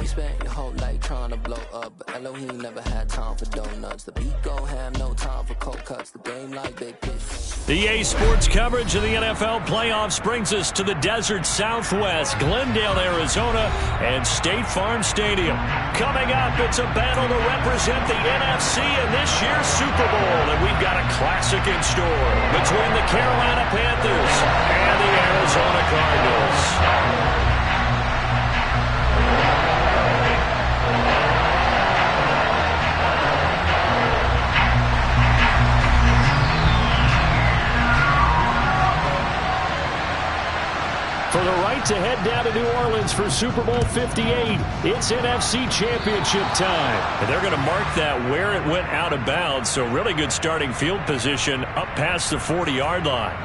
You spent your whole life trying to blow up, but Elohim never had time for donuts. The beat go ham, no time for cold cuts. The game like big pitch. EA Sports coverage of the NFL playoffs brings us to the desert Southwest, Glendale, Arizona, and State Farm Stadium. Coming up, it's a battle to represent the NFC in this year's Super Bowl, and we've got a classic in store between the Carolina Panthers and the Arizona Cardinals. For the right to head down to New Orleans for Super Bowl 58, it's NFC Championship time. And they're going to mark that where it went out of bounds, so really good starting field position up past the 40-yard line.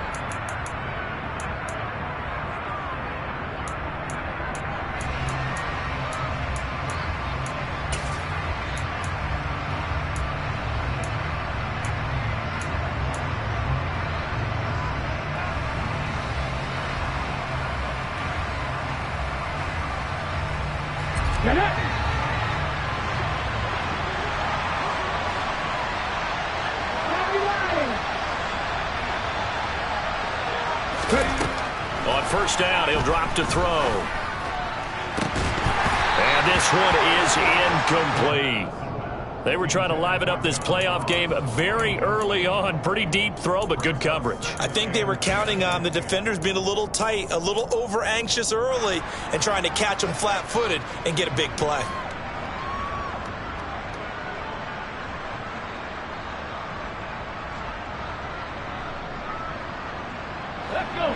On first down, he'll drop to throw. And this one is incomplete. They were trying to liven up this playoff game very early on. Pretty deep throw, but good coverage. I think they were counting on the defenders being a little tight, a little over-anxious early, and trying to catch them flat-footed and get a big play.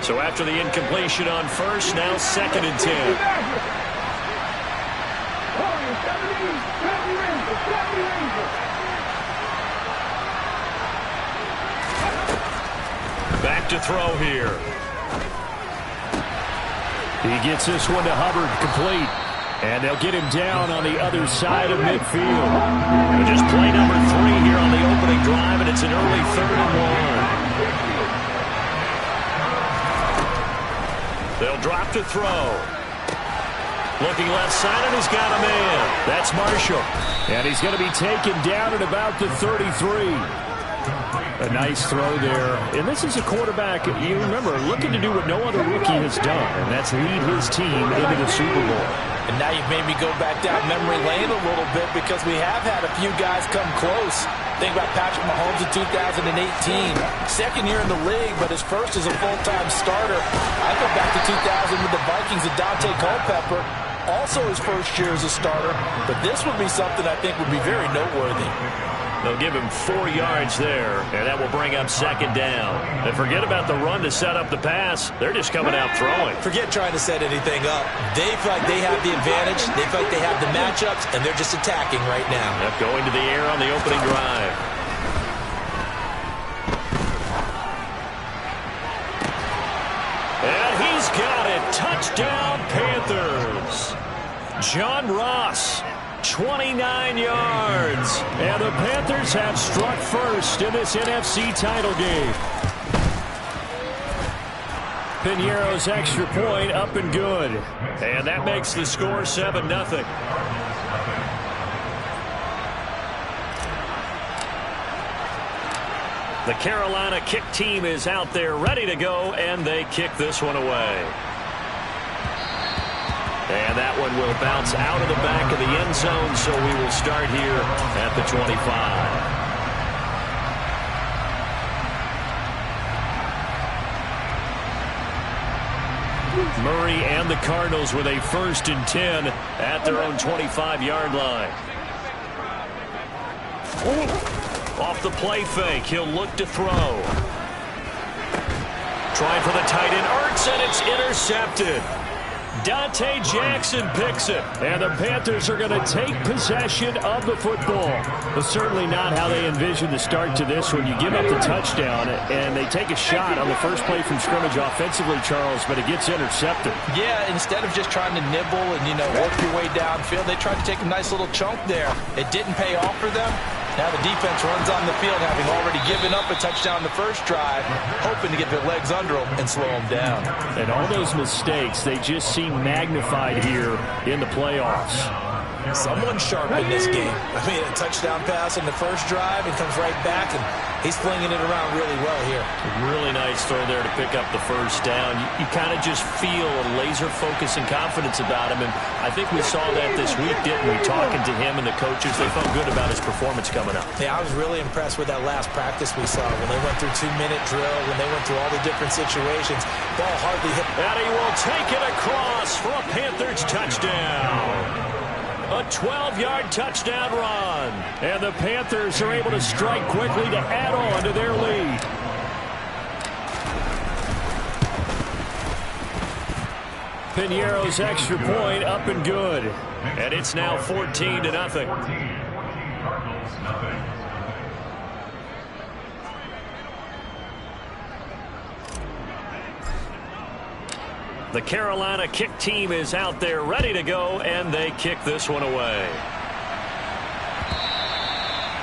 So after the incompletion on first, now 2nd and 10. Back to throw here. He gets this one to Hubbard, complete. And they'll get him down on the other side of midfield. And just play number 3 here on the opening drive, and it's an early 3rd and 1. They'll drop to throw. Looking left side, and he's got a man. That's Marshall. And he's going to be taken down at about the 33. A nice throw there. And this is a quarterback, you remember, looking to do what no other rookie has done, and that's lead his team into the Super Bowl. And now you've made me go back down memory lane a little bit because we have had a few guys come close. Think about Patrick Mahomes in 2018. Second year in the league, but his first as a full-time starter. I go back to 2000 with the Vikings and Dante Culpepper. Also his first year as a starter. But this would be something I think would be very noteworthy. They'll give him 4 yards there, and that will bring up 2nd down. And forget about the run to set up the pass. They're just coming out throwing. Forget trying to set anything up. They feel like they have the advantage. They feel like they have the matchups, and they're just attacking right now. Yep, going to the air on the opening drive. And he's got it. Touchdown, Panthers. John Ross. 29 yards. And the Panthers have struck first in this NFC title game. Piñeiro's extra point up and good. And that makes the score 7-0. The Carolina kick team is out there ready to go, and they kick this one away. And that one will bounce out of the back of the end zone, so we will start here at the 25. Murray and the Cardinals with a 1st and 10 at their own 25-yard line. Off the play fake, he'll look to throw. Trying for the tight end, Ertz, and it's intercepted. Dante Jackson picks it, and the Panthers are going to take possession of the football. But certainly not how they envisioned the start to this one. You give up the touchdown, and they take a shot on the first play from scrimmage offensively, Charles, but it gets intercepted. Yeah, instead of just trying to nibble and, work your way downfield, they tried to take a nice little chunk there. It didn't pay off for them. Now the defense runs on the field, having already given up a touchdown the first drive, hoping to get their legs under them and slow them down. And all those mistakes, they just seem magnified here in the playoffs. Someone's sharp in this game. I mean, a touchdown pass in the first drive and comes right back, and he's flinging it around really well here. Really nice throw there to pick up the first down. You kind of just feel a laser focus and confidence about him, and I think we saw that this week, didn't we? Talking to him and the coaches, they felt good about his performance coming up. Yeah, I was really impressed with that last practice we saw when they went through 2-minute drill, when they went through all the different situations. Ball hardly hit. And he will take it across for a Panthers touchdown. A 12-yard touchdown run. And the Panthers are able to strike quickly to add on to their lead. Piñeiro's extra point up and good. And it's now 14-0. The Carolina kick team is out there ready to go, and they kick this one away.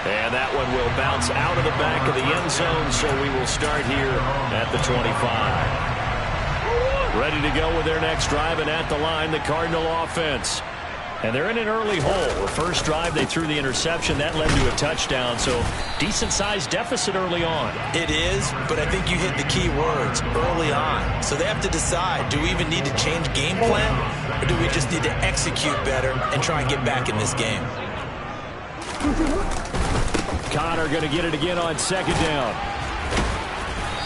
And that one will bounce out of the back of the end zone, so we will start here at the 25. Ready to go with their next drive, and at the line, the Cardinal offense. And they're in an early hole. The first drive, they threw the interception. That led to a touchdown, so decent-sized deficit early on. It is, but I think you hit the key words, early on. So they have to decide, do we even need to change game plan, or do we just need to execute better and try and get back in this game? Connor going to get it again on second down.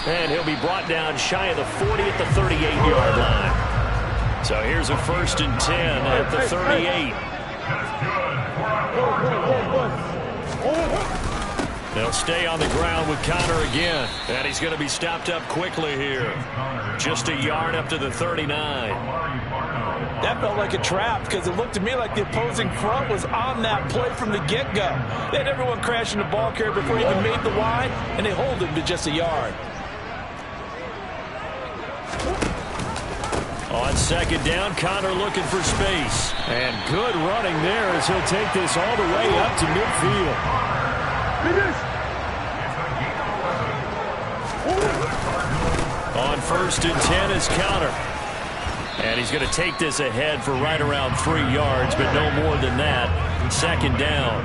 And he'll be brought down shy of the 40 at the 38-yard line. So here's a 1st and 10 at the 38. They'll stay on the ground with Connor again. And he's going to be stopped up quickly here. Just a yard up to the 39. That felt like a trap because it looked to me like the opposing front was on that play from the get-go. They had everyone crashing the ball carrier before he even made the line, and they hold him to just a yard. On second down, Connor looking for space. And good running there as he'll take this all the way up to midfield. On 1st and 10 is Connor. And he's going to take this ahead for right around 3 yards, but no more than that. Second down.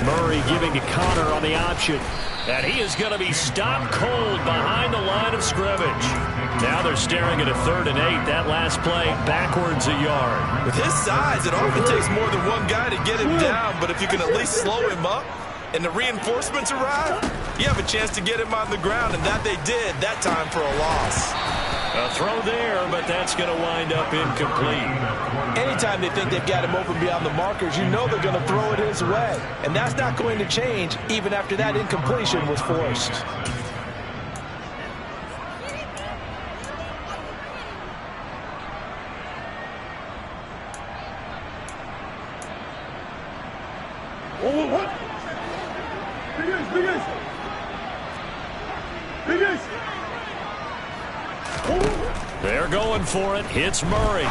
Murray giving to Connor on the option. And he is going to be stopped cold behind the line of scrimmage. Now they're staring at a 3rd and 8. That last play backwards a yard. With his size, it often takes more than one guy to get him down. But if you can at least slow him up and the reinforcements arrive, you have a chance to get him on the ground. And that they did that time for a loss. A throw there, but that's going to wind up incomplete. Anytime they think they've got him open beyond the markers, you know they're going to throw it his way. And that's not going to change even after that incompletion was forced. They're going for it. It's Murray.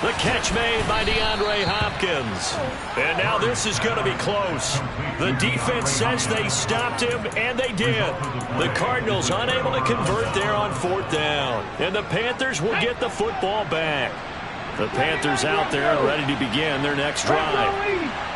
The catch made by DeAndre Hopkins. And now this is going to be close. The defense says they stopped him, and they did. The Cardinals unable to convert there on 4th down. And the Panthers will get the football back. The Panthers out there and ready to begin their next drive.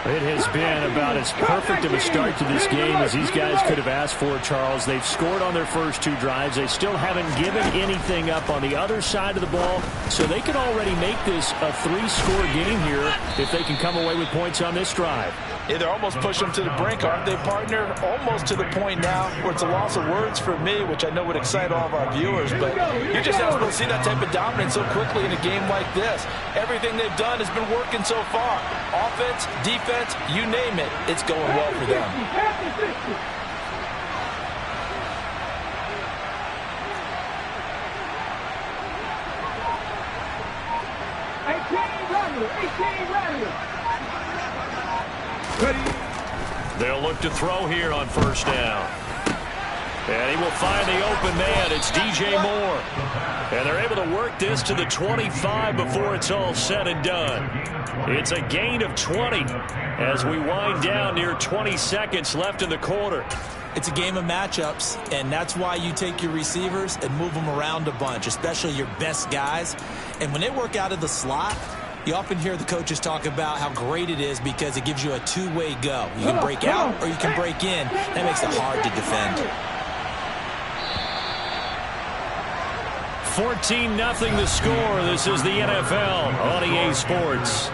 It has been about as perfect of a start to this game as these guys could have asked for, Charles. They've scored on their first 2 drives. They still haven't given anything up on the other side of the ball, so they can already make this a 3-score game here if they can come away with points on this drive. Yeah, they're almost pushing them to the brink, aren't they, partner? Almost to the point now where it's a loss of words for me, which I know would excite all of our viewers, but you're just not supposed to see that type of dominance so quickly in a game like this. Everything they've done has been working so far. Offense, defense, you name it, it's going well for them. They'll look to throw here on 1st down. And he will find the open man. It's DJ Moore. And they're able to work this to the 25 before it's all said and done. It's a gain of 20 as we wind down near 20 seconds left in the quarter. It's a game of matchups, and that's why you take your receivers and move them around a bunch, especially your best guys. And when they work out of the slot, you often hear the coaches talk about how great it is because it gives you a two-way go. You can break out or you can break in. That makes it hard to defend. 14-0 the score. This is the NFL on EA Sports.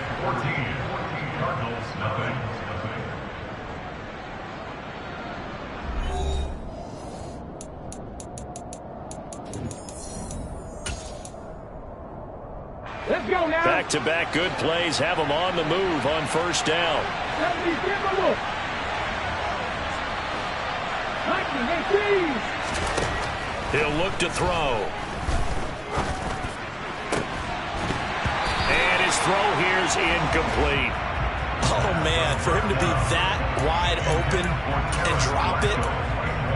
Let's go now. Back-to-back good plays have them on the move on first down. He'll look to throw. And his throw here's incomplete. Oh, man, for him to be that wide open and drop it.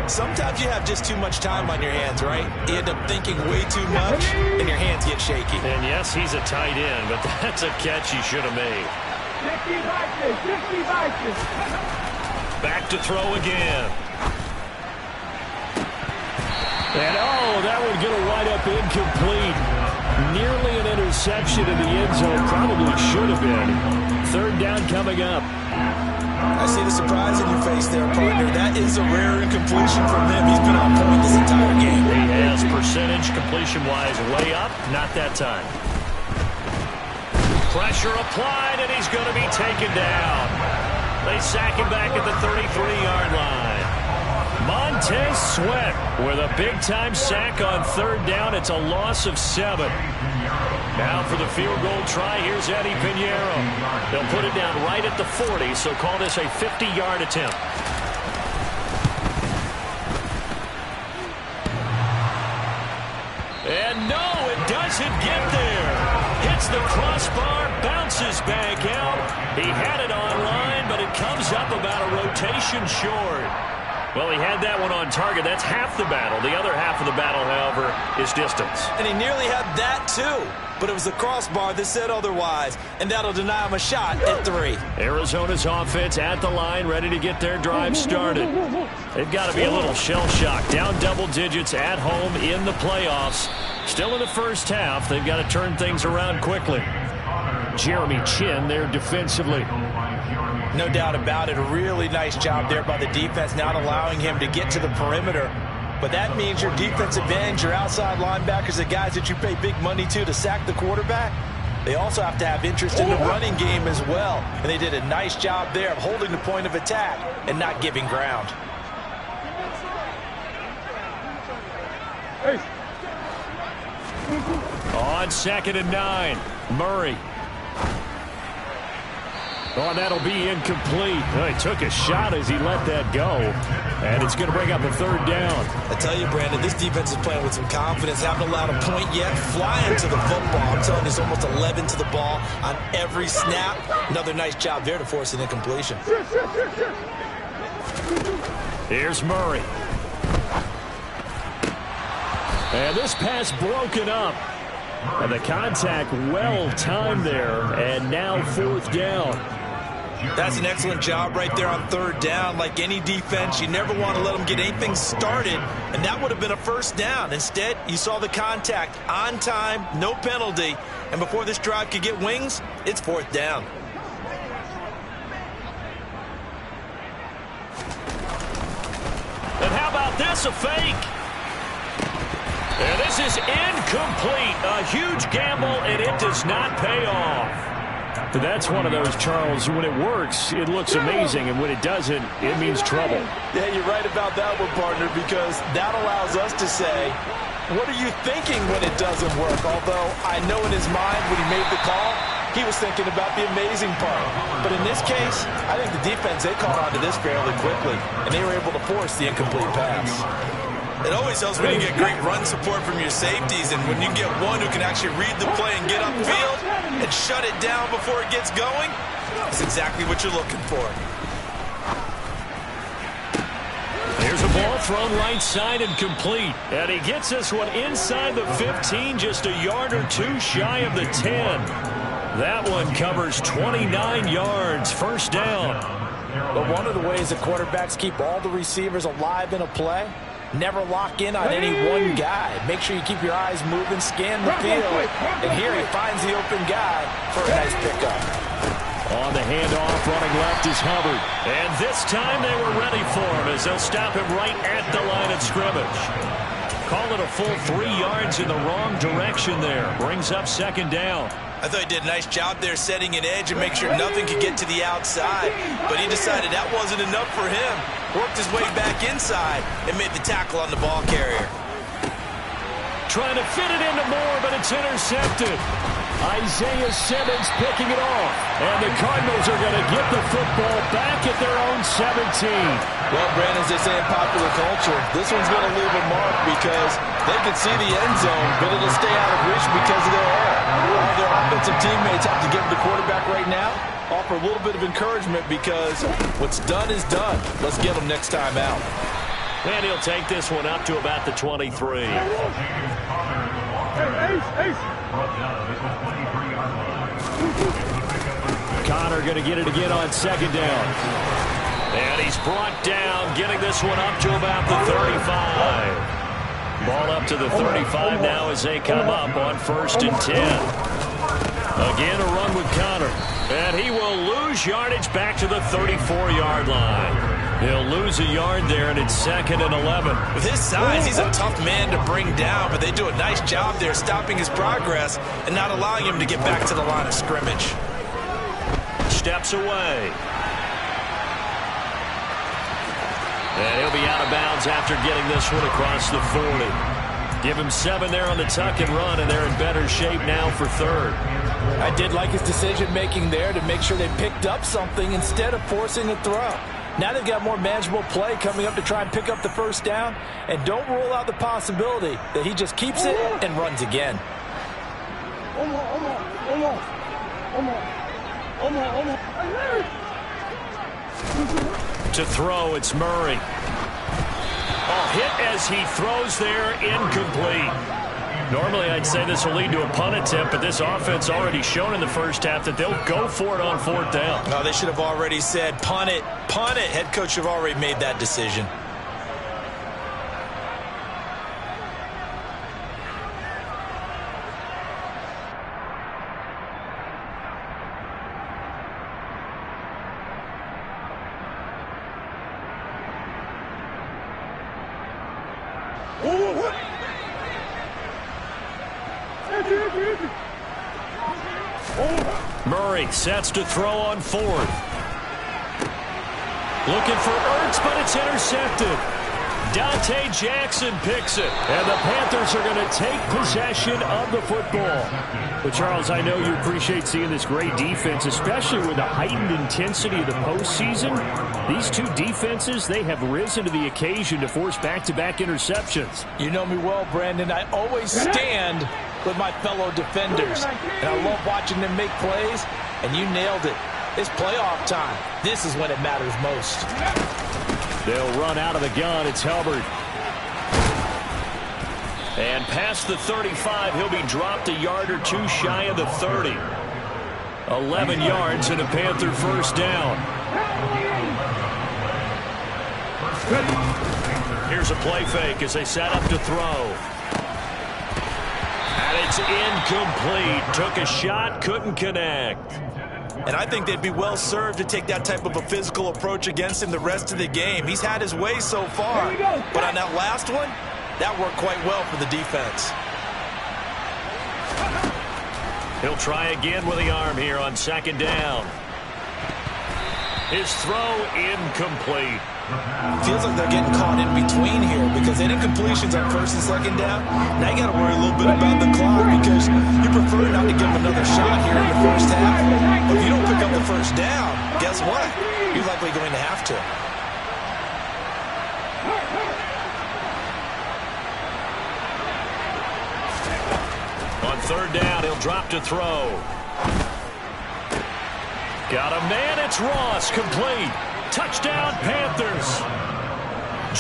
Sometimes you have just too much time on your hands, right? You end up thinking way too much, and your hands get shaky. And yes, he's a tight end, but that's a catch he should have made. Back to throw again. And, oh, that would get a wind up incomplete. Nearly an interception in the end zone. Probably should have been. Third down coming up. I see the surprise in your face there, partner. That is a rare incompletion from him. He's been on point this entire game. He has percentage completion-wise way up. Not that time. Pressure applied, and he's going to be taken down. They sack him back at the 33-yard line. Montez Sweat with a big-time sack on third down. It's a loss of 7. Now for the field goal try, here's Eddie Pinheiro. They'll put it down right at the 40, so call this a 50-yard attempt. And no, it doesn't get there. Hits the crossbar, bounces back out. He had it online, but it comes up about a rotation short. Well, he had that one on target. That's half the battle. The other half of the battle, however, is distance. And he nearly had that, too. But it was the crossbar that said otherwise, and that'll deny him a shot at 3. Arizona's offense at the line, ready to get their drive started. They've got to be a little shell-shocked. Down double digits at home in the playoffs. Still in the first half. They've got to turn things around quickly. Jeremy Chin there defensively. No doubt about it. A really nice job there by the defense, not allowing him to get to the perimeter. But that means your defensive ends, your outside linebackers, the guys that you pay big money to sack the quarterback, they also have to have interest in the running game as well. And they did a nice job there of holding the point of attack and not giving ground. On 2nd and 9, Murray. Oh, that'll be incomplete. Well, he took a shot as he let that go. And it's going to bring up a third down. I tell you, Brandon, this defense is playing with some confidence. Haven't allowed a point yet. Flying to the football. I'm telling you, it's almost 11 to the ball on every snap. Another nice job there to force an incompletion. Here's Murray. And this pass broken up. And the contact well timed there. And now 4th down. That's an excellent job right there on 3rd down. Like any defense, you never want to let them get anything started, and that would have been a first down. Instead, you saw the contact on time, no penalty, and before this drive could get wings, it's 4th down. And how about this, a fake? And this is incomplete. A huge gamble, and it does not pay off. That's one of those, Charles, when it works, it looks amazing, and when it doesn't, it means trouble. Yeah, you're right about that one, partner, because that allows us to say, what are you thinking when it doesn't work? Although I know in his mind when he made the call, he was thinking about the amazing part. But in this case, I think the defense, they caught on to this fairly quickly, and they were able to force the incomplete pass. It always helps when you get great run support from your safeties, and when you get one who can actually read the play and get upfield and shut it down before it gets going, that's exactly what you're looking for. Here's a ball thrown right side and complete. And he gets this one inside the 15, just a yard or two shy of the 10. That one covers 29 yards, first down. But one of the ways the quarterbacks keep all the receivers alive in a play, never lock in on any one guy. Make sure you keep your eyes moving, scan the field. And here he finds the open guy for a nice pickup. On the handoff, running left is Hubbard. And this time they were ready for him as they'll stop him right at the line of scrimmage. Call it a full 3 yards in the wrong direction there. Brings up second down. I thought he did a nice job there setting an edge and make sure nothing could get to the outside. But he decided that wasn't enough for him. Worked his way back inside and made the tackle on the ball carrier. Trying to fit it into Moore, but it's intercepted. Isaiah Simmons picking it off. And the Cardinals are going to get the football back at their own 17. Well, Brandon, as they say in popular culture, this one's going to leave a mark because they can see the end zone, but it'll stay out of reach because of their error. All their offensive teammates have to give the quarterback right now, offer a little bit of encouragement because what's done is done. Let's get them next time out. And he'll take this one up to about the 23. Connor going to get it again on second down. And he's brought down, getting this one up to about the 35. Ball up to the 35 now as they come up on 1st and 10. Again, a run with Connor. And he will lose yardage back to the 34-yard line. He'll lose a yard there, and it's 2nd and 11. With his size, he's a tough man to bring down, but they do a nice job there stopping his progress and not allowing him to get back to the line of scrimmage. Steps away. And he'll be out of bounds after getting this one across the 40. Give him 7 there on the tuck and run, and they're in better shape now for 3rd. I did like his decision-making there to make sure they picked up something instead of forcing a throw. Now they've got more manageable play coming up to try and pick up the first down, and don't rule out the possibility that he just keeps it and runs again. To throw, it's Murray. Oh, hit as he throws there, incomplete. Normally, I'd say this will lead to a punt attempt, but this offense already shown in the first half that they'll go for it on 4th down. No, they should have already said, punt it, punt it. Head coach should have already made that decision. Murray sets to throw on 4th. Looking for Ertz, but it's intercepted. Dante Jackson picks it. And the Panthers are going to take possession of the football. But, Charles, I know you appreciate seeing this great defense, especially with the heightened intensity of the postseason. These two defenses, they have risen to the occasion to force back-to-back interceptions. You know me well, Brandon. I always stand with my fellow defenders. And I love watching them make plays, and you nailed it. It's playoff time. This is when it matters most. They'll run out of the gun. It's Hubbard. And past the 35, he'll be dropped a yard or two shy of the 30. 11 yards and a Panther first down. Here's a play fake as they set up to throw. And it's incomplete. Took a shot, couldn't connect. And I think they'd be well served to take that type of a physical approach against him the rest of the game. He's had his way so far. But on that last one, that worked quite well for the defense. He'll try again with the arm here on 2nd down. His throw incomplete. Feels like they're getting caught in between here because they did completions on 1st and 2nd down. Now you got to worry a little bit about the clock because you prefer not to give them another shot here in the first half. But if you don't pick up the first down, guess what? You're likely going to have to. On 3rd down, he'll drop to throw. Got a man, it's Ross, complete. Touchdown, Panthers.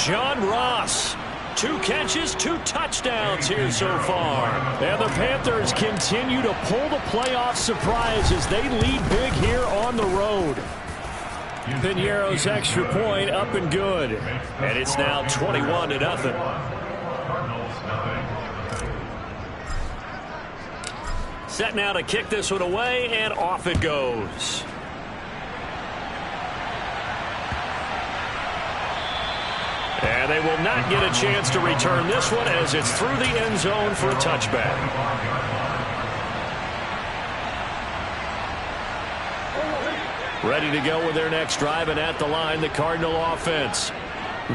John Ross. 2 catches, 2 touchdowns here so far. And the Panthers continue to pull the playoff surprise as they lead big here on the road. Piñeiro's extra point up and good. And it's now 21-0. Set now to kick this one away, and off it goes. And they will not get a chance to return this one as it's through the end zone for a touchback. Ready to go with their next drive, and at the line, the Cardinal offense.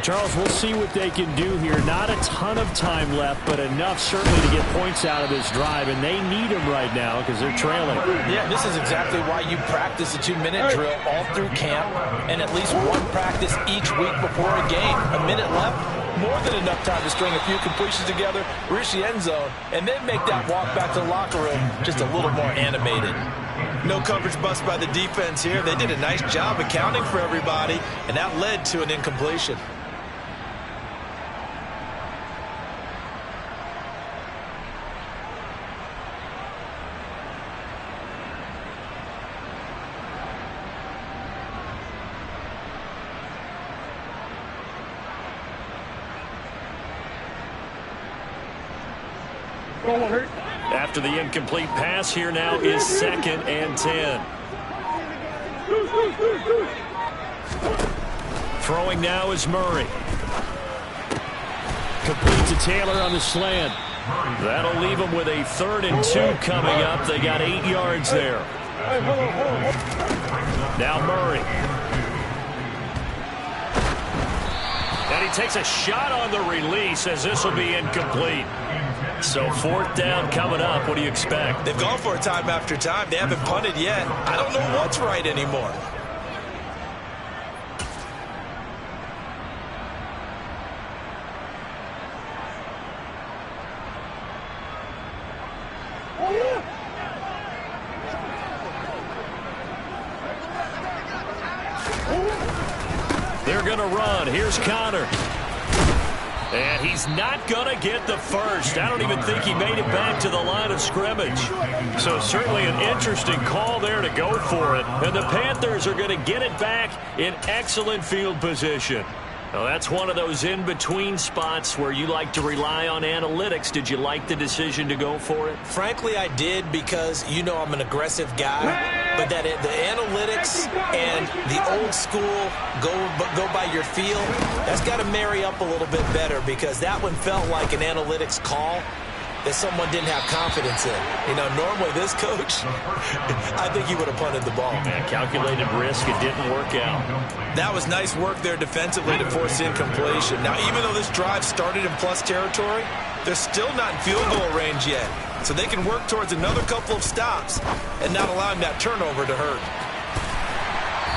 Charles, we'll see what they can do here. Not a ton of time left, but enough certainly to get points out of this drive, and they need them right now because they're trailing. Yeah, this is exactly why you practice a 2-minute drill all through camp and at least one practice each week before a game. A minute left, more than enough time to string a few completions together, reach the end zone, and then make that walk back to the locker room just a little more animated. No coverage bust by the defense here. They did a nice job accounting for everybody, and that led to an incompletion. After the incomplete pass, here now is 2nd and 10. Throwing now is Murray. Complete to Taylor on the slant. That'll leave them with a 3rd and 2 coming up. They got 8 yards there. Now Murray. And he takes a shot on the release as this will be incomplete. So 4th down coming up. What do you expect? They've gone for it time after time. They haven't punted yet. I don't know what's right anymore. They're going to run. Here's Connor. And he's not going to get the first. I don't even think he made it back to the line of scrimmage. So certainly an interesting call there to go for it. And the Panthers are going to get it back in excellent field position. Well, that's one of those in-between spots where you like to rely on analytics. Did you like the decision to go for it? Frankly, I did because, you know, I'm an aggressive guy. But that the analytics and the old school go by your feel, that's got to marry up a little bit better because that one felt like an analytics call that someone didn't have confidence in. You know, normally this coach, I think he would have punted the ball. Man, calculated risk, it didn't work out. That was nice work there defensively to force incompletion. Now, even though this drive started in plus territory, they're still not in field goal range yet. So they can work towards another couple of stops and not allowing that turnover to hurt.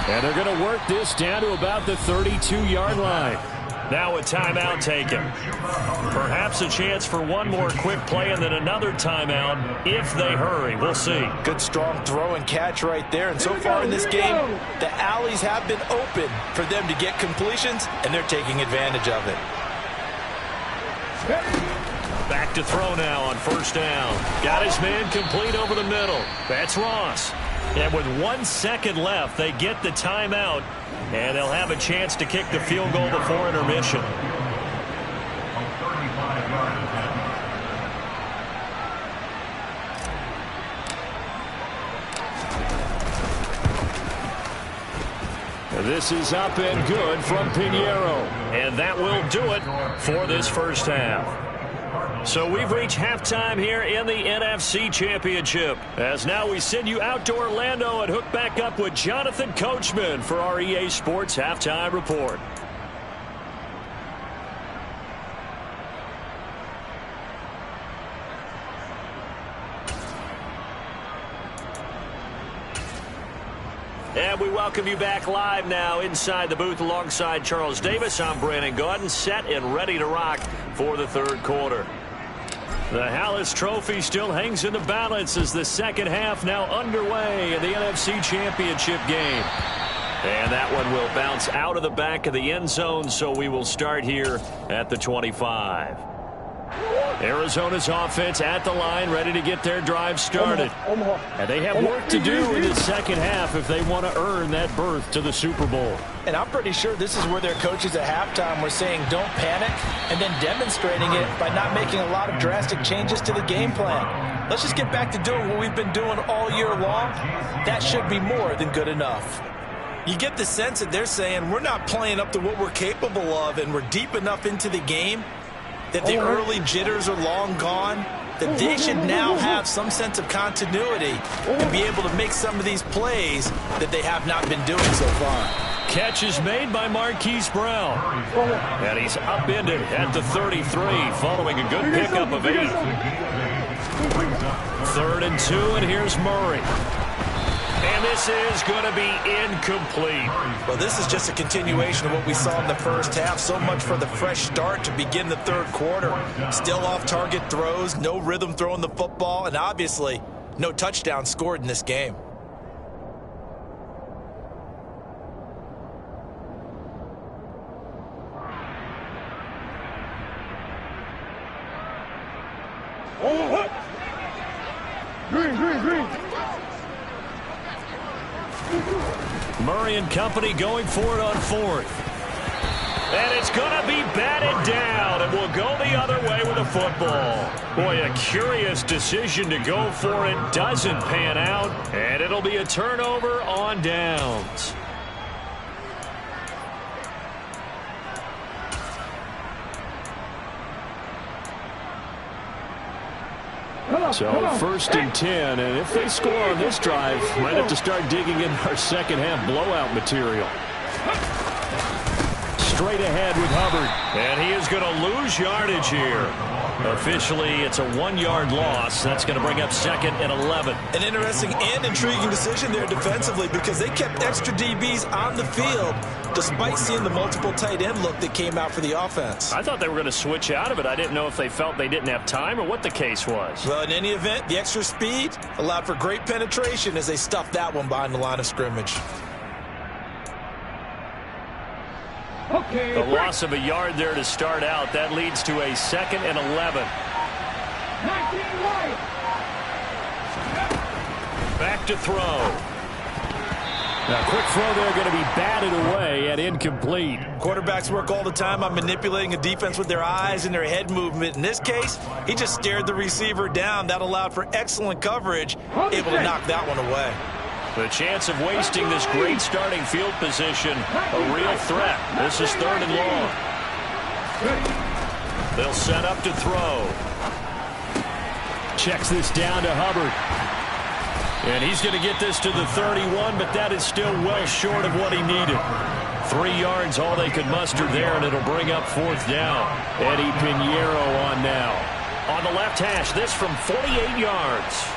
And they're going to work this down to about the 32-yard line. Now a timeout taken. Perhaps a chance for one more quick play and then another timeout if they hurry. We'll see. Good strong throw and catch right there. And so far in this game, the alleys have been open for them to get completions, and they're taking advantage of it. Back to throw now on 1st down. Got his man complete over the middle. That's Ross. And with 1 second left, they get the timeout. And they'll have a chance to kick the field goal before intermission. This is up and good from Piñeiro. And that will do it for this first half. So we've reached halftime here in the NFC Championship. As now we send you out to Orlando and hook back up with Jonathan Coachman for our EA Sports Halftime Report. And we welcome you back live now inside the booth alongside Charles Davis. I'm Brandon Gaudin, set and ready to rock for the 3rd quarter. The Hallis Trophy still hangs in the balance as the second half now underway in the NFC Championship game. And that one will bounce out of the back of the end zone, so we will start here at the 25. Arizona's offense at the line, ready to get their drive started. And they have work to do in the second half if they want to earn that berth to the Super Bowl. And I'm pretty sure this is where their coaches at halftime were saying don't panic, and then demonstrating it by not making a lot of drastic changes to the game plan. Let's just get back to doing what we've been doing all year long. That should be more than good enough. You get the sense that they're saying we're not playing up to what we're capable of, and we're deep enough into the game that the early jitters are long gone, that they should now have some sense of continuity and be able to make some of these plays that they have not been doing so far. Catch is made by Marquise Brown. And he's upended at the 33 following a good pickup of 8. 3rd and 2, and here's Murray. And this is going to be incomplete. Well, this is just a continuation of what we saw in the first half. So much for the fresh start to begin the third quarter. Still off-target throws, no rhythm throwing the football, and obviously no touchdown scored in this game. Green. Murray and company going for it on 4th. And it's going to be batted down, and we'll go the other way with the football. Boy, a curious decision to go for it. Doesn't pan out, and it'll be a turnover on downs. So 1st and 10, and if they score on this drive, might have to start digging in our second half blowout material. Straight ahead with Hubbard, and he is going to lose yardage here. Officially, it's a 1-yard loss. That's going to bring up 2nd and 11. An interesting and intriguing decision there defensively, because they kept extra DBs on the field despite seeing the multiple tight end look that came out for the offense. I thought they were going to switch out of it. I didn't know if they felt they didn't have time or what the case was. Well, in any event, the extra speed allowed for great penetration as they stuffed that one behind the line of scrimmage. The loss of a yard there to start out. That leads to a 2nd and 11. Back to throw. Now, quick throw there, going to be batted away and incomplete. Quarterbacks work all the time on manipulating a defense with their eyes and their head movement. In this case, he just stared the receiver down. That allowed for excellent coverage, able to knock that one away. The chance of wasting this great starting field position, a real threat. This is 3rd and long. They'll set up to throw. Checks this down to Hubbard. And he's going to get this to the 31, but that is still well short of what he needed. 3 yards, all they could muster there, and it'll bring up 4th down. Eddie Pinheiro on now. On the left hash, this from 48 yards.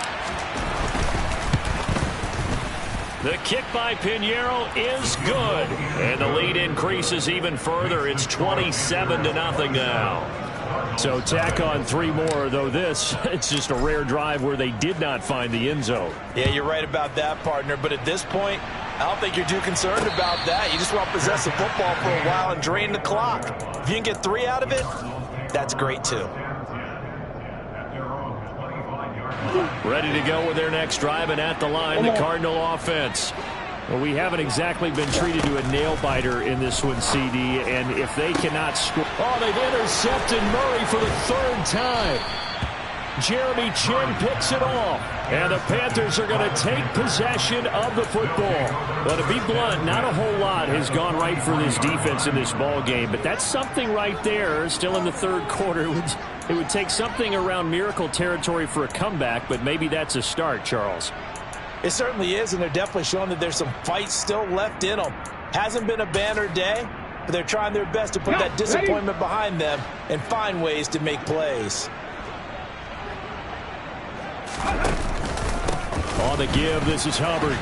The kick by Pinheiro is good. And the lead increases even further. It's 27-0 now. So tack on 3 more, though this, it's just a rare drive where they did not find the end zone. Yeah, you're right about that, partner. But at this point, I don't think you're too concerned about that. You just want to possess the football for a while and drain the clock. If you can get 3 out of it, that's great too. Ready to go with their next drive, and at the line, the Cardinal offense. Well, we haven't exactly been treated to a nail-biter in this one, CD, and if they cannot score... Oh, they've intercepted Murray for the 3rd time. Jeremy Chin picks it off, and the Panthers are going to take possession of the football. Well, to be blunt, not a whole lot has gone right for this defense in this ball game, but that's something right there. Still in the 3rd quarter, it would take something around miracle territory for a comeback, but maybe that's a start, Charles. It certainly is, and they're definitely showing that there's some fight still left in them. Hasn't been a banner day, but they're trying their best to put that disappointment behind them and find ways to make plays. On the give, this is Hubbard.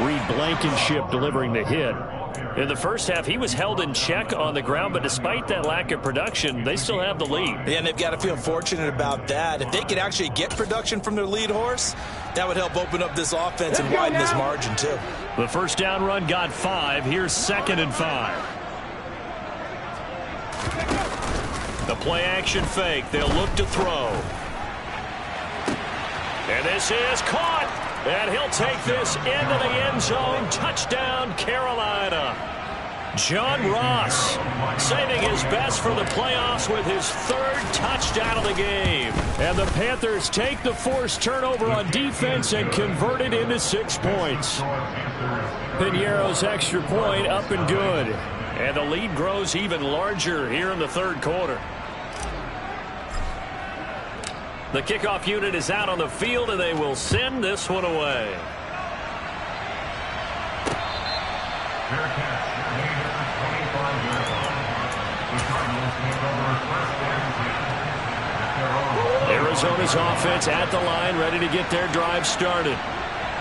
Reed Blankenship delivering the hit. In the first half, he was held in check on the ground, but despite that lack of production, they still have the lead. Yeah, and they've got to feel fortunate about that. If they could actually get production from their lead horse, that would help open up this offense and widen this margin, too. The first down run got 5. Here's 2nd and 5. The play action fake. They'll look to throw. And this is caught. And he'll take this into the end zone. Touchdown, Carolina. John Ross saving his best for the playoffs with his 3rd touchdown of the game. And the Panthers take the forced turnover on defense and convert it into 6 points. Piñeiro's extra point up and good. And the lead grows even larger here in the 3rd quarter. The kickoff unit is out on the field, and they will send this one away. Arizona's offense at the line, ready to get their drive started.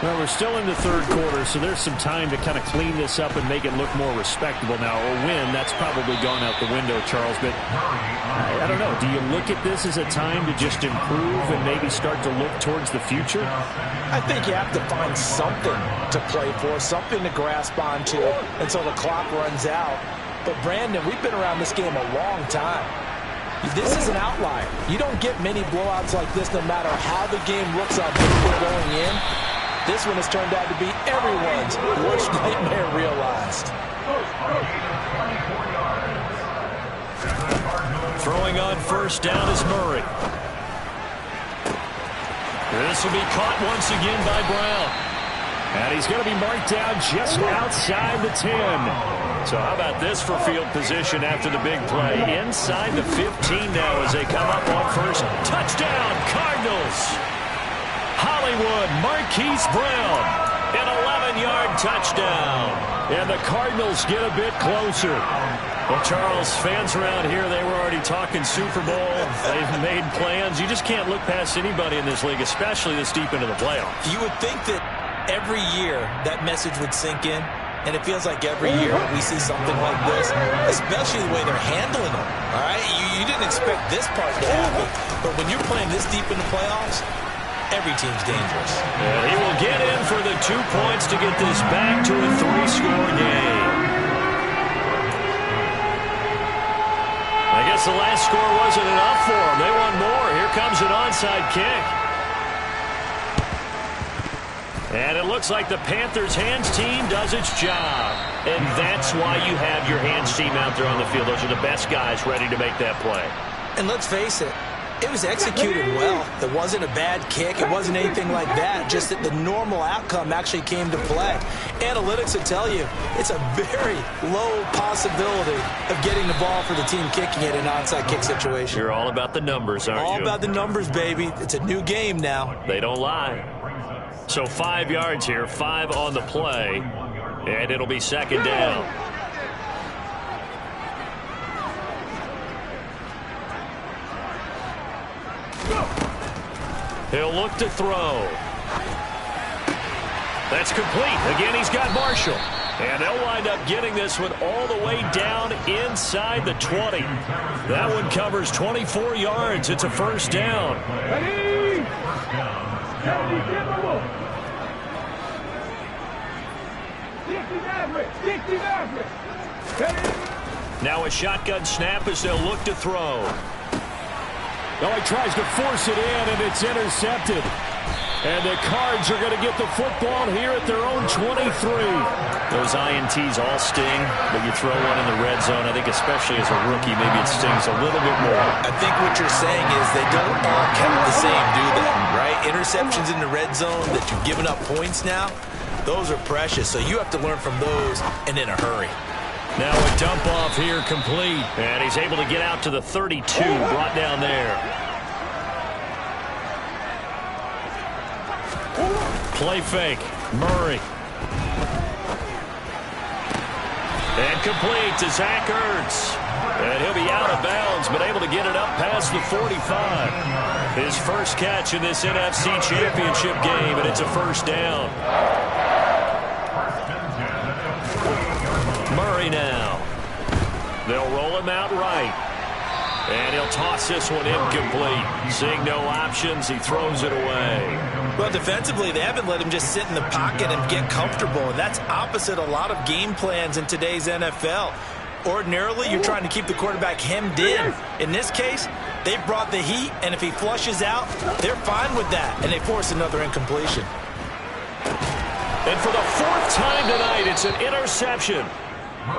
Well, we're still in the 3rd quarter, so there's some time to kind of clean this up and make it look more respectable now. A win, that's probably gone out the window, Charles. But I don't know. Do you look at this as a time to just improve and maybe start to look towards the future? I think you have to find something to play for, something to grasp onto until the clock runs out. But, Brandon, we've been around this game a long time. This is an outlier. You don't get many blowouts like this no matter how the game looks on paper going in. This one has turned out to be everyone's worst nightmare realized. Throwing on first down is Murray. This will be caught once again by Brown. And he's going to be marked down just outside the 10. So how about this for field position after the big play? Inside the 15 now as they come up on first. Touchdown, Cardinals! Hollywood, Marquise Brown, an 11-yard touchdown. And the Cardinals get a bit closer. Well, Charles, fans around here, they were already talking Super Bowl. They've made plans. You just can't look past anybody in this league, especially this deep into the playoffs. You would think that every year that message would sink in, and it feels like every year we see something like this, especially the way they're handling them. All right, you didn't expect this part to happen, but when you're playing this deep in the playoffs, every team's dangerous. And he will get in for the 2 points to get this back to a 3-score game. I guess the last score wasn't enough for them. They want more. Here comes an onside kick. And it looks like the Panthers' hands team does its job. And that's why you have your hands team out there on the field. Those are the best guys ready to make that play. And let's face it, it was executed well. It wasn't a bad kick. It wasn't anything like that. Just that the normal outcome actually came to play. Analytics will tell you it's a very low possibility of getting the ball for the team kicking it in an onside kick situation. You're all about the numbers, aren't you? All about the numbers, baby. It's a new game now. They don't lie. So 5 yards here, 5 on the play, and it'll be 2nd down. He'll look to throw. That's complete. Again, he's got Marshall. And they'll wind up getting this one all the way down inside the 20. That one covers 24 yards. It's a first down. Now a shotgun snap as they'll look to throw. Oh, he tries to force it in, and it's intercepted. And the Cards are going to get the football here at their own 23. Those INTs all sting, but you throw one in the red zone. I think especially as a rookie, maybe it stings a little bit more. I think what you're saying is they don't all count the same, do they? Right? Interceptions in the red zone that you've given up points now, those are precious. So you have to learn from those and in a hurry. Now a dump off here complete. And he's able to get out to the 32, brought down there. Play fake. Murray. And complete to Zach Ertz. And he'll be out of bounds, but able to get it up past the 45. His first catch in this NFC Championship game, and it's a first down. Murray now. They'll roll him out right. And he'll toss this one incomplete. Seeing no options, he throws it away. Well, defensively, they haven't let him just sit in the pocket and get comfortable. And that's opposite a lot of game plans in today's NFL. Ordinarily, you're trying to keep the quarterback hemmed in. In this case, they brought the heat, and if he flushes out, they're fine with that. And they force another incompletion. And for the fourth time tonight, it's an interception.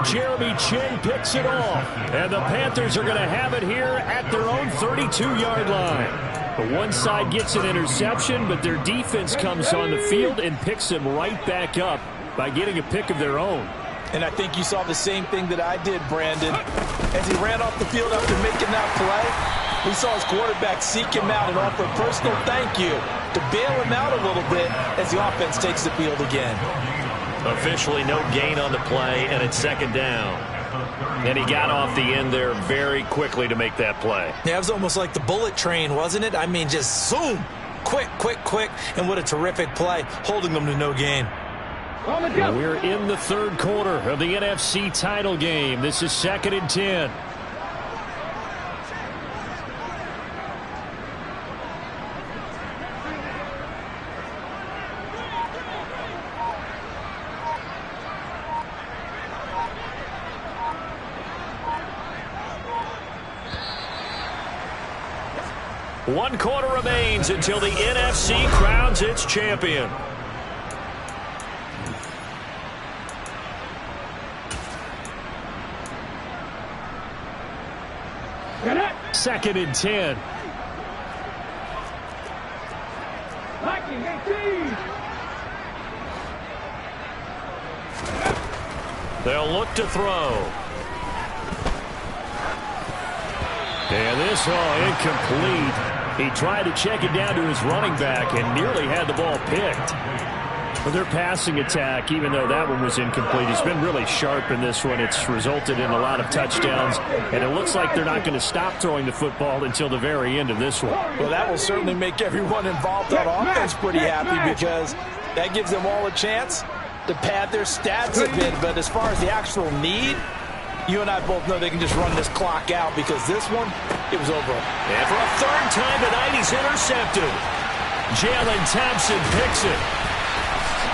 Jeremy Chin picks it off. And the Panthers are going to have it here at their own 32-yard line. The one side gets an interception, but their defense comes on the field and picks him right back up by getting a pick of their own. And I think you saw the same thing that I did, Brandon. As he ran off the field after making that play, we saw his quarterback seek him out and offer a personal thank you to bail him out a little bit as the offense takes the field again. Officially no gain on the play, and it's second down. And he got off the end there very quickly to make that play. Yeah, it was almost like the bullet train, wasn't it? I mean, just zoom. Quick, quick, quick. And what a terrific play, holding them to no gain. We're in the third quarter of the NFC title game. This is 2nd and 10. One quarter remains until the NFC crowns its champion. Second and 10. They'll look to throw. And this incomplete. He tried to check it down to his running back and nearly had the ball picked. But their passing attack, even though that one was incomplete, has been really sharp in this one. It's resulted in a lot of touchdowns, and it looks like they're not going to stop throwing the football until the very end of this one. Well, that will certainly make everyone involved on offense pretty happy because that gives them all a chance to pad their stats a bit. But as far as the actual need, you and I both know they can just run this clock out because this one, it was over. And for a third time tonight, he's intercepted. Jalen Thompson picks it.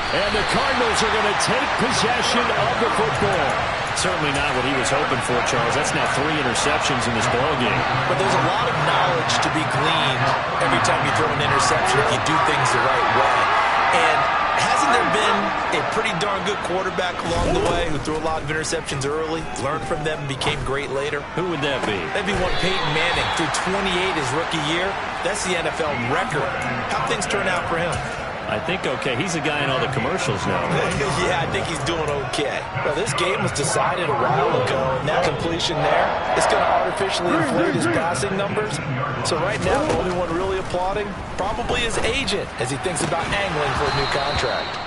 And the Cardinals are going to take possession of the football. Certainly not what he was hoping for, Charles. That's now 3 interceptions in this ballgame. But there's a lot of knowledge to be gleaned every time you throw an interception if you do things the right way. And hasn't there been a pretty darn good quarterback along the way who threw a lot of interceptions early, learned from them, and became great later? Who would that be? That'd be one Peyton Manning. Threw 28 his rookie year. That's the NFL record. How'd things turn out for him? I think okay. He's a guy in all the commercials now. Yeah, I think he's doing okay. Well, this game was decided a while ago, and that completion there is going to artificially inflate his passing numbers. So right now, the only one really applauding probably his agent as he thinks about angling for a new contract.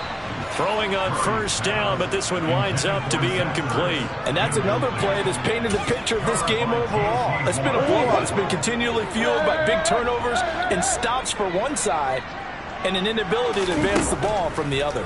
Throwing on first down, but this one winds up to be incomplete. And that's another play that's painted the picture of this game overall. It's been a blowout. It's been continually fueled by big turnovers and stops for one side, and an inability to advance the ball from the other.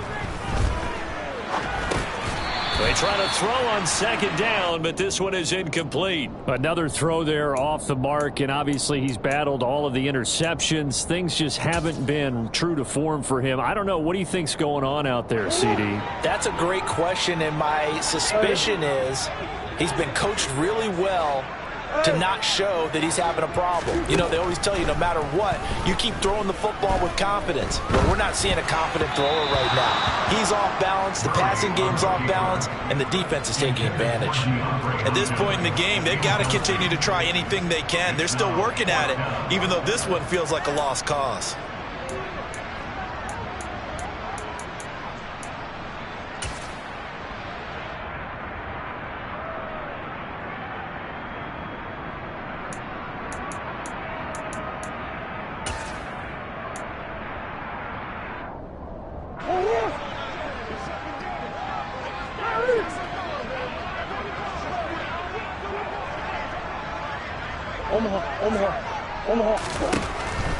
They try to throw on second down, but this one is incomplete. Another throw there off the mark, and obviously he's battled all of the interceptions. Things just haven't been true to form for him. I don't know. What do you think's going on out there, CD? That's a great question, and my suspicion is he's been coached really well to not show that he's having a problem. You know, they always tell you no matter what, you keep throwing the football with confidence. But we're not seeing a confident thrower right now. He's off balance, the passing game's off balance, and the defense is taking advantage. At this point in the game, they've got to continue to try anything they can. They're still working at it, even though this one feels like a lost cause.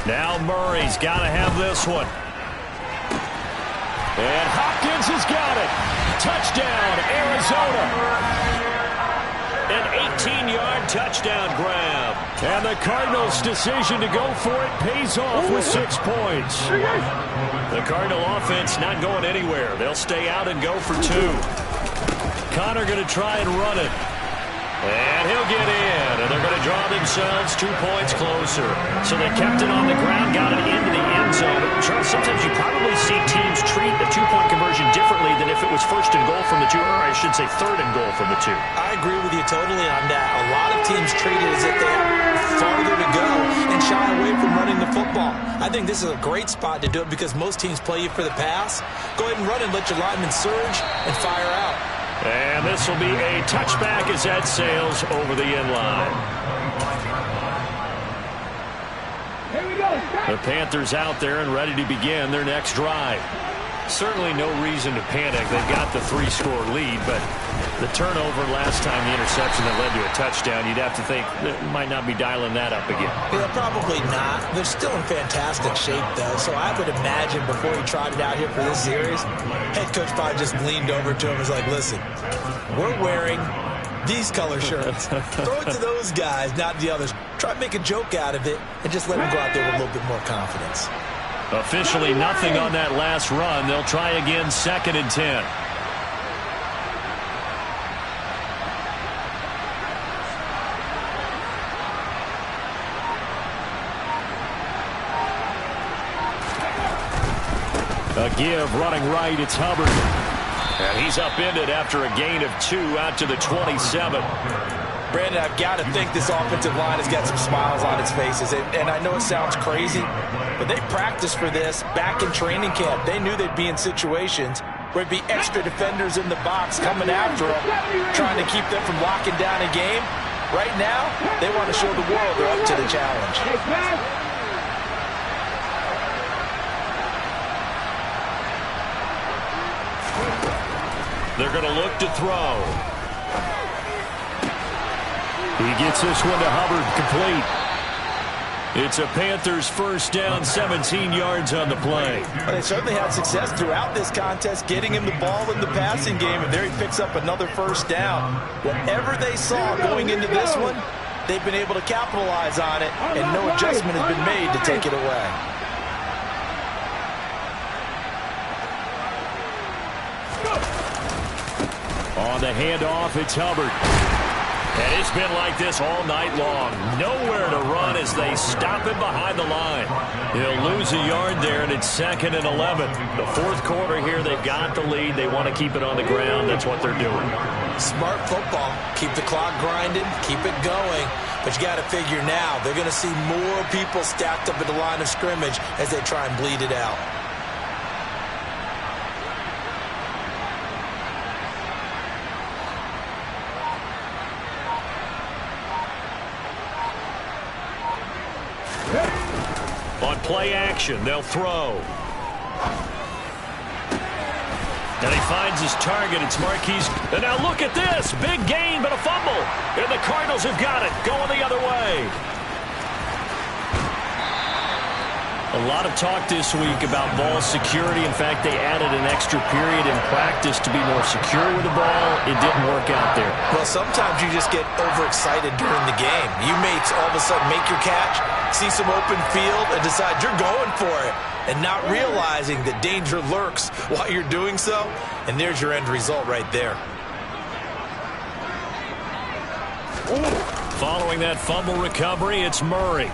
Now Murray's got to have this one. And Hopkins has got it. Touchdown, Arizona. 18-yard touchdown grab. And the Cardinals' decision to go for it pays off with 6 points. The Cardinal offense not going anywhere. They'll stay out and go for 2. Connor going to try and run it. And he'll get in, and they're going to draw themselves 2 points closer. So they kept it on the ground, got it into the end zone. Charles, sometimes you probably see teams treat the 2-point conversion differently than if it was first and goal from the 2, or I should say third and goal from the 2. I agree with you totally on that. A lot of teams treat it as if they have farther to go and shy away from running the football. I think this is a great spot to do it because most teams play you for the pass. Go ahead and run and let your linemen surge and fire out. And this will be a touchback as that sails over the end line. Here we go. The Panthers out there and ready to begin their next drive. Certainly no reason to panic. They've got the 3-score lead, but the turnover last time, the interception that led to a touchdown, you'd have to think they might not be dialing that up again. Yeah, probably not. They're still in fantastic shape, though, so I would imagine before he trotted out here for this series, head coach probably just leaned over to him and was like, listen, we're wearing these color shirts. Throw it to those guys, not the others. Try to make a joke out of it and just let them go out there with a little bit more confidence. Officially nothing on that last run. They'll try again, 2nd and 10. A give running right, it's Hubbard. And he's upended after a gain of 2 out to the 27. Brandon, I've got to think this offensive line has got some smiles on its faces. And I know it sounds crazy, but they practiced for this back in training camp. They knew they'd be in situations where it'd be extra defenders in the box coming after them, trying to keep them from locking down a game. Right now, they want to show the world they're up to the challenge. They're going to look to throw. He gets this one to Hubbard, complete. It's a Panthers first down, 17 yards on the play. Well, they certainly had success throughout this contest, getting him the ball in the passing game, and there he picks up another first down. Whatever they saw going into this one, they've been able to capitalize on it, and no adjustment has been made to take it away. On the handoff, it's Hubbard. And it's been like this all night long. Nowhere to run as they stop him behind the line. He'll lose a yard there, and it's 2nd and 11. The 4th quarter here, they've got the lead. They want to keep it on the ground. That's what they're doing. Smart football. Keep the clock grinding. Keep it going. But you got to figure now, they're going to see more people stacked up at the line of scrimmage as they try and bleed it out. On play action, they'll throw. And he finds his target. It's Marquise. And now look at this. Big gain, but a fumble. And the Cardinals have got it. Going the other way. A lot of talk this week about ball security. In fact, they added an extra period in practice to be more secure with the ball. It didn't work out there. Well, sometimes you just get overexcited during the game. You may all of a sudden make your catch, see some open field, and decide you're going for it, and not realizing that danger lurks while you're doing so. And there's your end result right there. Following that fumble recovery, it's Murray.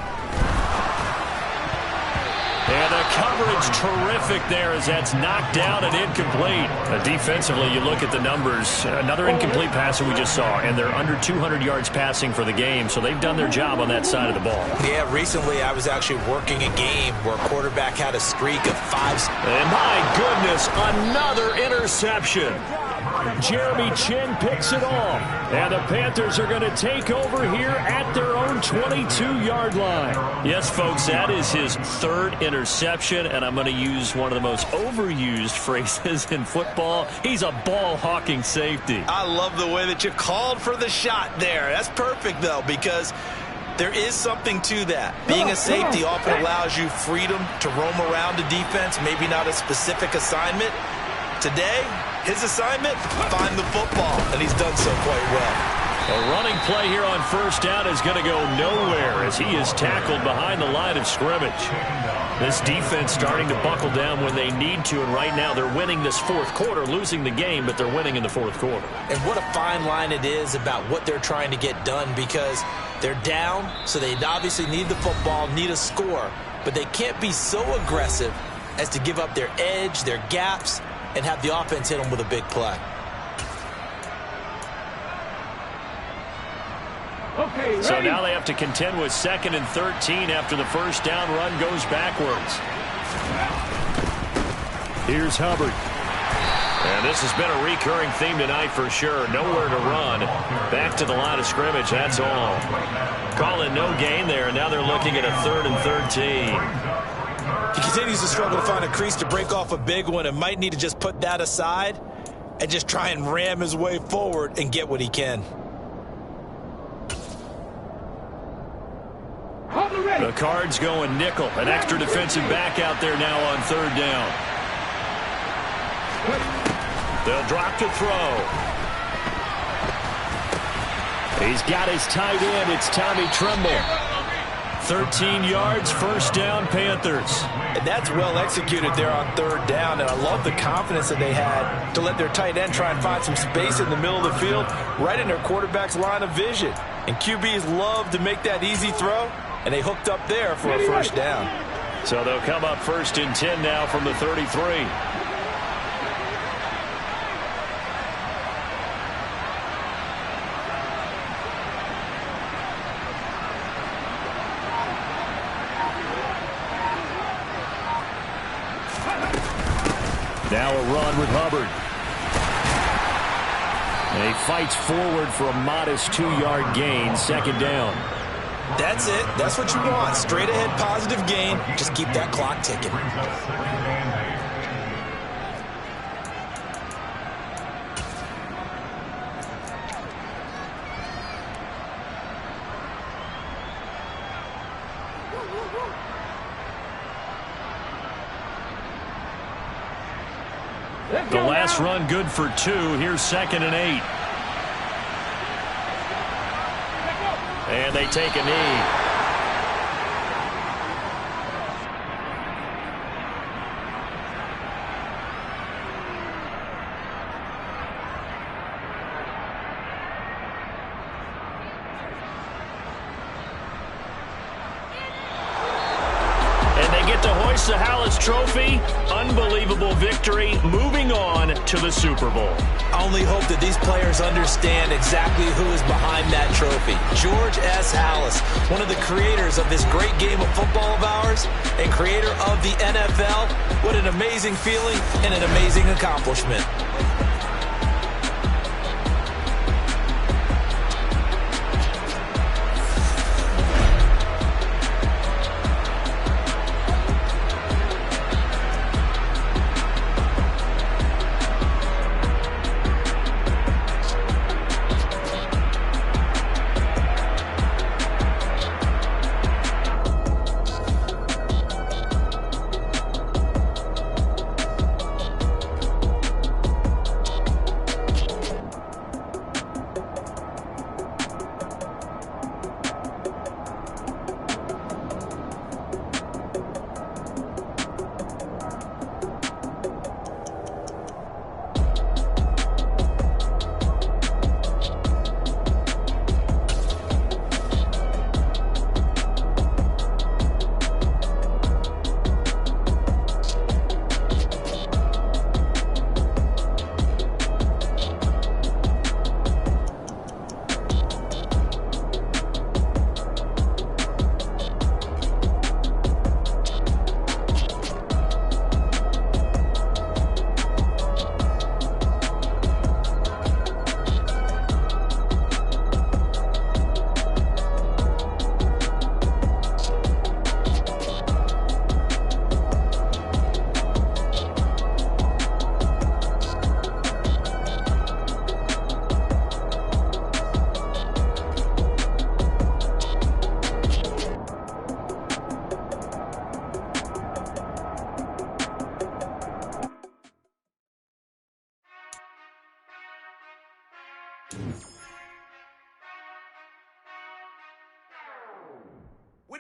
And the coverage terrific there as that's knocked down and incomplete. Defensively, you look at the numbers. Another incomplete pass that we just saw, and they're under 200 yards passing for the game, so they've done their job on that side of the ball. Yeah, recently I was actually working a game where a quarterback had a streak of 5. And my goodness, another interception. Jeremy Chin picks it off. And the Panthers are going to take over here at their own 22-yard line. Yes, folks, that is his 3rd interception, and I'm going to use one of the most overused phrases in football. He's a ball-hawking safety. I love the way that you called for the shot there. That's perfect, though, because there is something to that. Being a safety often allows you freedom to roam around the defense, maybe not a specific assignment. Today, his assignment, find the football, and he's done so quite well. A running play here on first down is going to go nowhere as he is tackled behind the line of scrimmage. This defense starting to buckle down when they need to, and right now they're winning this fourth quarter, losing the game, but they're winning in the fourth quarter. And what a fine line it is about what they're trying to get done, because they're down, so they obviously need the football, need a score, but they can't be so aggressive as to give up their edge, their gaps, and have the offense hit them with a big play. Okay, so now they have to contend with 2nd and 13 after the first down run goes backwards. Here's Hubbard. And this has been a recurring theme tonight for sure. Nowhere to run. Back to the line of scrimmage, that's all. Calling no gain there, and now they're looking at a 3rd and 13. He continues to struggle to find a crease to break off a big one and might need to just put that aside and just try and ram his way forward and get what he can. The Cards going nickel. An extra defensive back out there now on 3rd down. They'll drop to throw. He's got his tight end. It's Tommy Tremble. 13 yards, first down, Panthers. And that's well executed there on 3rd down, and I love the confidence that they had to let their tight end try and find some space in the middle of the field, right in their quarterback's line of vision. And QBs love to make that easy throw, and they hooked up there for a first down. So they'll come up 1st and 10 now from the 33. Now a run with Hubbard. And he fights forward for a modest 2-yard gain, 2nd down. That's it. That's what you want. Straight ahead positive gain. Just keep that clock ticking. The last run good for 2. Here's 2nd and 8. And they take a knee. To hoist the Hallis Trophy. Unbelievable victory. Moving on to the Super Bowl. I only hope that these players understand exactly who is behind that trophy. George S. Hallis, one of the creators of this great game of football of ours and creator of the NFL. What an amazing feeling and an amazing accomplishment.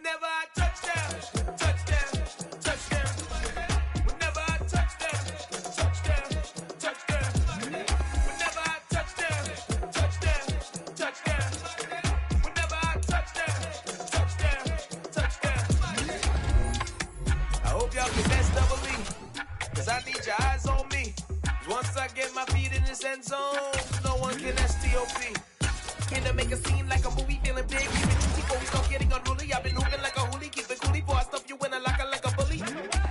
Whenever I touchdown, touchdown, touchdown. Whenever I touchdown, touchdown, touchdown. Whenever I touchdown, touchdown, touchdown. Whenever I touchdown, touchdown, touchdown. I hope y'all get that double E, 'cause I need your eyes on me. Once I get my feet in this end zone, no one can STOP. Can to make a scene like a movie, feeling big, keep it juicy before we start getting unruly. I've been hooping like a hoolie, keep it coolie before I stuff you in a locker like a bully.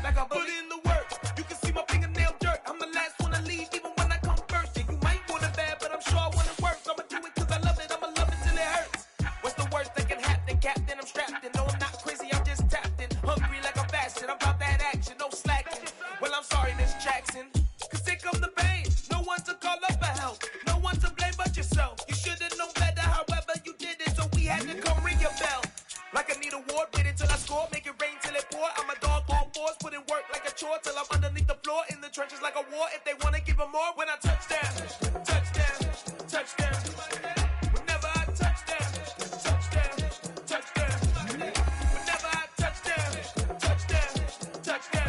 Like a bully. Put in the work, you can see my fingernail dirt. I'm the last one to leave, even when I come first. Yeah, you might want it bad, but I'm sure I want it worse. I'ma do it 'cause I love it, I'ma love it till it hurts. What's the worst that can happen, Captain? I'm strapped in, no I'm not crazy, I'm just tapped in. Hungry like I'm fasting, I'm about that action, no slacking. Well, I'm sorry, Miss Jackson, 'cause here come the pain. No one to call up for help, no one to blame but yourself. You should've known better, however you did it, so we had to come ring your bell. Like I need a ward, wait until I score, make it rain till it pour. I'm a dog on fours, put in work like a chore till I'm underneath the floor, in the trenches like a war. If they wanna give 'em more, when I touch down, touchdown, touchdown.